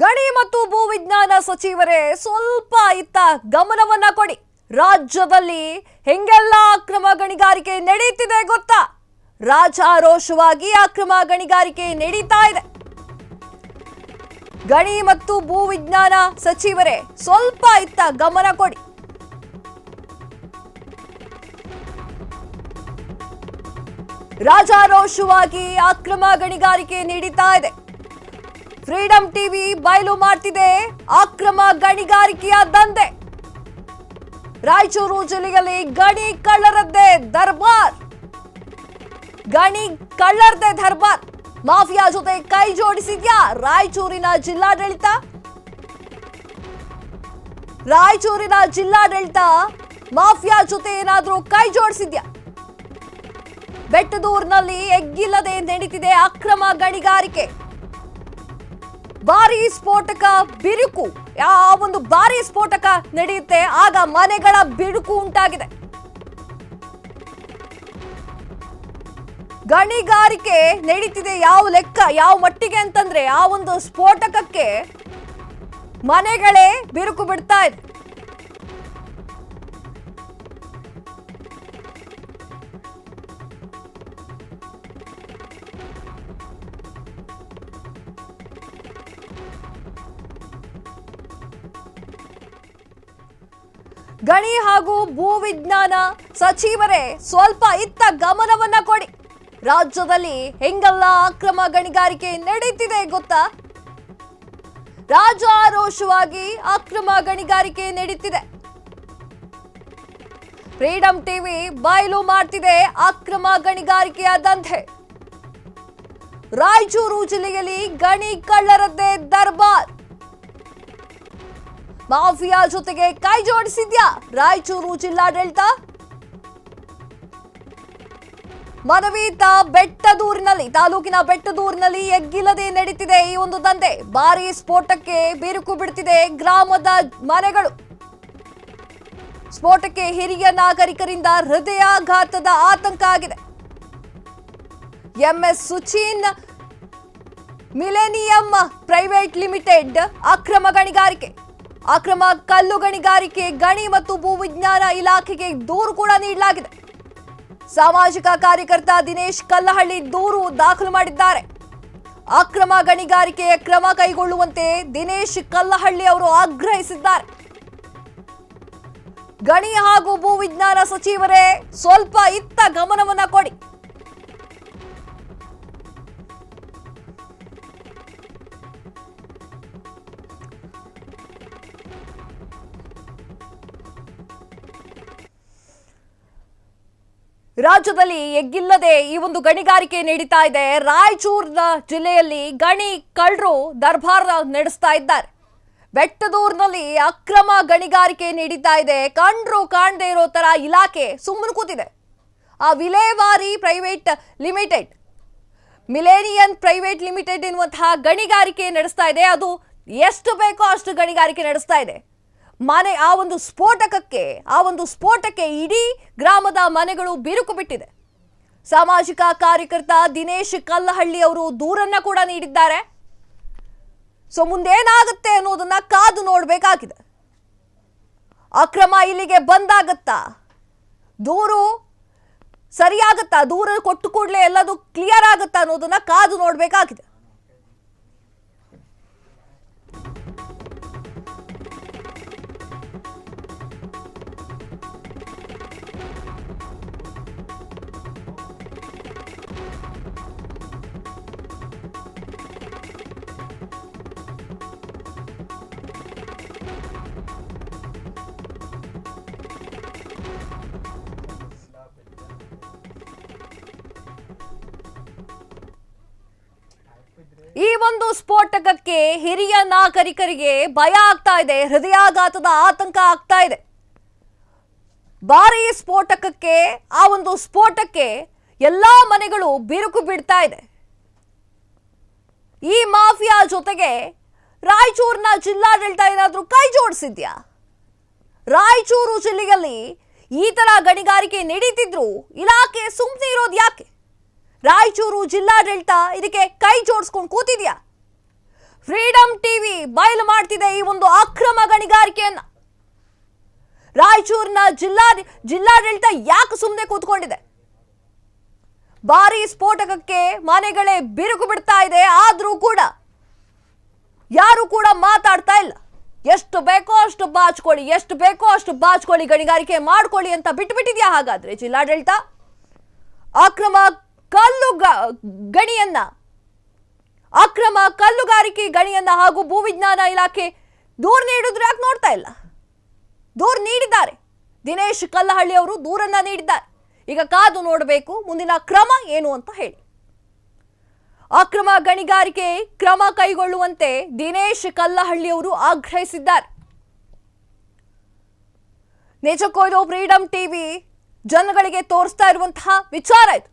ಗಣಿ ಮತ್ತು ಭೂವಿಜ್ಞಾನ ಸಚಿವರೇ ಸ್ವಲ್ಪ ಇತ್ತ ಗಮನವನ್ನ ಕೊಡಿ. ರಾಜ್ಯದಲ್ಲಿ ಹೆಂಗೆಲ್ಲ ಅಕ್ರಮ ಗಣಿಗಾರಿಕೆ ನಡೆಯುತ್ತಿದೆ ಗೊತ್ತಾ? ರಾಜಾರೋಷವಾಗಿ ಅಕ್ರಮ ಗಣಿಗಾರಿಕೆ ನಡೀತಾ ಇದೆ. ಗಣಿ ಮತ್ತು ಭೂವಿಜ್ಞಾನ ಸಚಿವರೇ ಸ್ವಲ್ಪ ಇತ್ತ ಗಮನ ಕೊಡಿ. ರಾಜಾರೋಷವಾಗಿ ಅಕ್ರಮ ಗಣಿಗಾರಿಕೆ ನಡೀತಾ ಇದೆ. ಫ್ರೀಡಂ ಟಿವಿ ಬಯಲು ಮಾಡ್ತಿದೆ ಅಕ್ರಮ ಗಣಿಗಾರಿಕೆಯ ದಂಧೆ. ರಾಯಚೂರು ಜಿಲ್ಲೆಯಲ್ಲಿ ಗಣಿ ಕಳ್ಳರದ್ದೇ ದರ್ಬಾರ್. ಗಣಿ ಕಳ್ಳರದ್ದೇ ದರ್ಬಾರ್. ಮಾಫಿಯಾ ಜೊತೆ ಕೈ ಜೋಡಿಸಿದ್ಯಾ ರಾಯಚೂರಿನ ಜಿಲ್ಲಾಡಳಿತ? ರಾಯಚೂರಿನ ಜಿಲ್ಲಾಡಳಿತ ಮಾಫಿಯಾ ಜೊತೆ ಏನಾದ್ರೂ ಕೈ ಜೋಡಿಸಿದ್ಯಾ? ಬೆಟ್ಟದೂರಿನಲ್ಲಿ ಎಗ್ಗಿಲ್ಲದೆ ನಡೀತಿದೆ ಅಕ್ರಮ ಗಣಿಗಾರಿಕೆ. ಭಾರಿ ಸ್ಫೋಟಕ ಬಿರುಕು. ಒಂದು ಭಾರಿ ಸ್ಫೋಟಕ ನಡೆಯುತ್ತೆ, ಆಗ ಮನೆಗಳ ಬಿರುಕು ಉಂಟಾಗಿದೆ. ಗಣಿಗಾರಿಕೆ ನಡೀತಿದೆ ಯಾವ ಲೆಕ್ಕ ಯಾವ ಮಟ್ಟಿಗೆ ಅಂತಂದ್ರೆ ಆ ಒಂದು ಸ್ಫೋಟಕಕ್ಕೆ ಮನೆಗಳೇ ಬಿರುಕು ಬಿಡ್ತಾ ಇದೆ. ಗಣಿ ಹಾಗೂ ಭೂವಿಜ್ಞಾನ ಸಚಿವರೇ ಸ್ವಲ್ಪ ಇತ್ತ ಗಮನವನ್ನ ಕೊಡಿ. ರಾಜ್ಯದಲ್ಲಿ ಹೆಂಗೆಲ್ಲ ಅಕ್ರಮ ಗಣಿಗಾರಿಕೆ ನಡೀತಿದೆ ಗೊತ್ತಾ? ರಾಜಾರೋಷವಾಗಿ ಅಕ್ರಮ ಗಣಿಗಾರಿಕೆ ನಡೀತಿದೆ. ಫ್ರೀಡಂ ಟಿವಿ ಬಯಲು ಮಾಡ್ತಿದೆ ಅಕ್ರಮ ಗಣಿಗಾರಿಕೆಯ ದಂಧೆ. ರಾಯಚೂರು ಜಿಲ್ಲೆಯಲ್ಲಿ ಗಣಿ ಕಳ್ಳರದ್ದೇ ದರ್ಬಾರ್. ಮಾಫಿಯಾ ಜೊತೆಗೆ ಕೈ ಜೋಡಿಸಿದ್ಯಾ ರಾಯಚೂರು ಜಿಲ್ಲಾಡಳಿತ? ಮನವೀತ ಬೆಟ್ಟದೂರಿನಲ್ಲಿ ತಾಲೂಕಿನ ಬೆಟ್ಟದೂರಿನಲ್ಲಿ ಎಗ್ಗಿಲ್ಲದೆ ನಡೀತಿದೆ ಈ ಒಂದು ದಂಧೆ. ಭಾರಿ ಸ್ಫೋಟಕ್ಕೆ ಬಿರುಕು ಬಿಡ್ತಿದೆ ಗ್ರಾಮದ ಮನೆಗಳು. ಸ್ಫೋಟಕ್ಕೆ ಹಿರಿಯ ನಾಗರಿಕರಿಂದ ಹೃದಯಾಘಾತದ ಆತಂಕ ಆಗಿದೆ. ಎಂಎಸ್ ಸುಚಿನ್ ಮಿಲೆನಿಯಂ ಪ್ರೈವೇಟ್ ಲಿಮಿಟೆಡ್ ಅಕ್ರಮ ಗಣಿಗಾರಿಕೆ. ಅಕ್ರಮ ಕಲ್ಲು ಗಣಿಗಾರಿಕೆ ಗಣಿ ಮತ್ತು ಭೂವಿಜ್ಞಾನ ಇಲಾಖೆಗೆ ದೂರು ಕೂಡ ನೀಡಲಾಗಿದೆ. ಸಾಮಾಜಿಕ ಕಾರ್ಯಕರ್ತ ದಿನೇಶ್ ಕಲ್ಲಹಳ್ಳಿ ದೂರು ದಾಖಲು ಮಾಡಿದ್ದಾರೆ. ಅಕ್ರಮ ಗಣಿಗಾರಿಕೆಯ ಕ್ರಮ ಕೈಗೊಳ್ಳುವಂತೆ ದಿನೇಶ್ ಕಲ್ಲಹಳ್ಳಿ ಅವರು ಆಗ್ರಹಿಸಿದ್ದಾರೆ. ಗಣಿ ಹಾಗೂ ಭೂವಿಜ್ಞಾನ ಸಚಿವರೇ ಸ್ವಲ್ಪ ಇತ್ತ ಗಮನವನ್ನ ಕೊಡಿ. ರಾಜ್ಯದಲ್ಲಿ ಎಗ್ಗಿಲ್ಲದೆ ಈ ಒಂದು ಗಣಿಗಾರಿಕೆ ನಡೀತಾ ಇದೆ. ರಾಯಚೂರಿನ ಜಿಲ್ಲೆಯಲ್ಲಿ ಗಣಿ ಕಳ್ಳರು ದರ್ಬಾರ್ ನಡೆಸ್ತಾ ಇದ್ದಾರೆ. ಬೆಟ್ಟದೂರಿನಲ್ಲಿ ಅಕ್ರಮ ಗಣಿಗಾರಿಕೆ ನಡೀತಾ ಇದೆ. ಕಂಡ್ರು ಕಾಣದೇ ಇರೋ ತರ ಇಲಾಖೆ ಸುಮ್ಮನೆ ಕೂತಿದೆ. ಆ ವಿಲೇವಾರಿ ಪ್ರೈವೇಟ್ ಲಿಮಿಟೆಡ್ ಮಿಲೇನಿಯನ್ ಪ್ರೈವೇಟ್ ಲಿಮಿಟೆಡ್ ಎನ್ನುವಂತಹ ಗಣಿಗಾರಿಕೆ ನಡೆಸ್ತಾ ಇದೆ. ಅದು ಎಷ್ಟು ಬೇಕೋ ಅಷ್ಟು ಗಣಿಗಾರಿಕೆ ನಡೆಸ್ತಾ ಇದೆ. ಆ ಒಂದು ಸ್ಫೋಟಕ್ಕೆ ಇಡೀ ಗ್ರಾಮದ ಮನೆಗಳು ಬಿರುಕು ಬಿಟ್ಟಿದೆ. ಸಾಮಾಜಿಕ ಕಾರ್ಯಕರ್ತ ದಿನೇಶ್ ಕಲ್ಲಹಳ್ಳಿ ಅವರು ದೂರನ್ನ ಕೂಡ ನೀಡಿದ್ದಾರೆ. ಸೊ ಮುಂದೇನಾಗುತ್ತೆ ಅನ್ನೋದನ್ನ ಕಾದು ನೋಡಬೇಕಾಗಿದೆ. ಅಕ್ರಮ ಇಲ್ಲಿಗೆ ಬಂದಾಗತ್ತಾ? ದೂರು ಸರಿಯಾಗತ್ತಾ? ದೂರ ಕೊಟ್ಟು ಕೂಡಲೇ ಎಲ್ಲದು ಕ್ಲಿಯರ್ ಆಗುತ್ತಾ ಅನ್ನೋದನ್ನ ಕಾದು ನೋಡಬೇಕಾಗಿದೆ. ಈ ಒಂದು ಸ್ಫೋಟಕಕ್ಕೆ ಹಿರಿಯ ನಾಗರಿಕರಿಗೆ ಭಯ ಆಗ್ತಾ ಇದೆ, ಹೃದಯಾಘಾತದ ಆತಂಕ ಆಗ್ತಾ ಇದೆ. ಭಾರಿ ಸ್ಫೋಟಕಕ್ಕೆ ಆ ಒಂದು ಸ್ಫೋಟಕ್ಕೆ ಎಲ್ಲಾ ಮನೆಗಳು ಬಿರುಕು ಬಿಡ್ತಾ ಇದೆ. ಈ ಮಾಫಿಯಾ ಜೊತೆಗೆ ರಾಯಚೂರಿನ ಜಿಲ್ಲಾಡಳಿತ ಏನಾದ್ರೂ ಕೈ ಜೋಡಿಸಿದ್ಯಾ? ರಾಯಚೂರು ಜಿಲ್ಲೆಯಲ್ಲಿ ಈ ತರ ಗಣಿಗಾರಿಕೆ ನಡೀತಿದ್ರು ಇಲಾಖೆ ಸುಮ್ಮನೆ ಇರೋದು ಯಾಕೆ? ರಾಯಚೂರು ಜಿಲ್ಲಾಡಳಿತ ಇದಕ್ಕೆ ಕೈ ಜೋಡಿಸ್ಕೊಂಡು ಕೂತಿದ್ಯಾ? ಫ್ರೀಡಂ ಟಿವಿ ಬಯಲು ಮಾಡ್ತಿದೆ ಈ ಒಂದು ಅಕ್ರಮ ಗಣಿಗಾರಿಕೆಯನ್ನ. ರಾಯಚೂರಿನ ಜಿಲ್ಲಾಡಳಿತ ಯಾಕೆ ಸುಮ್ಮನೆ ಕೂತ್ಕೊಂಡಿದೆ? ಭಾರಿ ಸ್ಫೋಟಕಕ್ಕೆ ಮನೆಗಳೇ ಬಿರುಕು ಬಿಡ್ತಾ ಇದೆ, ಆದ್ರೂ ಕೂಡ ಯಾರು ಕೂಡ ಮಾತಾಡ್ತಾ ಇಲ್ಲ. ಎಷ್ಟು ಬೇಕೋ ಅಷ್ಟು ಬಾಚ್ಕೊಳ್ಳಿ, ಎಷ್ಟು ಬೇಕೋ ಅಷ್ಟು ಬಾಚ್ಕೊಳ್ಳಿ, ಗಣಿಗಾರಿಕೆ ಮಾಡ್ಕೊಳ್ಳಿ ಅಂತ ಬಿಟ್ಬಿಟ್ಟಿದ್ಯಾ ಹಾಗಾದ್ರೆ ಜಿಲ್ಲಾಡಳಿತ? ಅಕ್ರಮ ಕಲ್ಲುಗಾರಿಕೆ ಗಣಿಯನ್ನ ಹಾಗೂ ಭೂವಿಜ್ಞಾನ ಇಲಾಖೆ ದೂರು ನೀಡಿದ್ರೆ ಯಾಕೆ ನೋಡ್ತಾ ಇಲ್ಲ? ದೂರು ನೀಡಿದ್ದಾರೆ, ದಿನೇಶ್ ಕಲ್ಲಹಳ್ಳಿ ಅವರು ದೂರನ್ನ ನೀಡಿದ್ದಾರೆ. ಈಗ ಕಾದು ನೋಡಬೇಕು ಮುಂದಿನ ಕ್ರಮ ಏನು ಅಂತ ಹೇಳಿ. ಅಕ್ರಮ ಗಣಿಗಾರಿಕೆ ಕ್ರಮ ಕೈಗೊಳ್ಳುವಂತೆ ದಿನೇಶ್ ಕಲ್ಲಹಳ್ಳಿ ಅವರು ಆಗ್ರಹಿಸಿದ್ದಾರೆ. ನಿಜಕ್ಕೂ ಇದು ಫ್ರೀಡಂ ಟಿವಿ ಜನಗಳಿಗೆ ತೋರಿಸ್ತಾ ಇರುವಂತಹ ವಿಚಾರ ಇದು.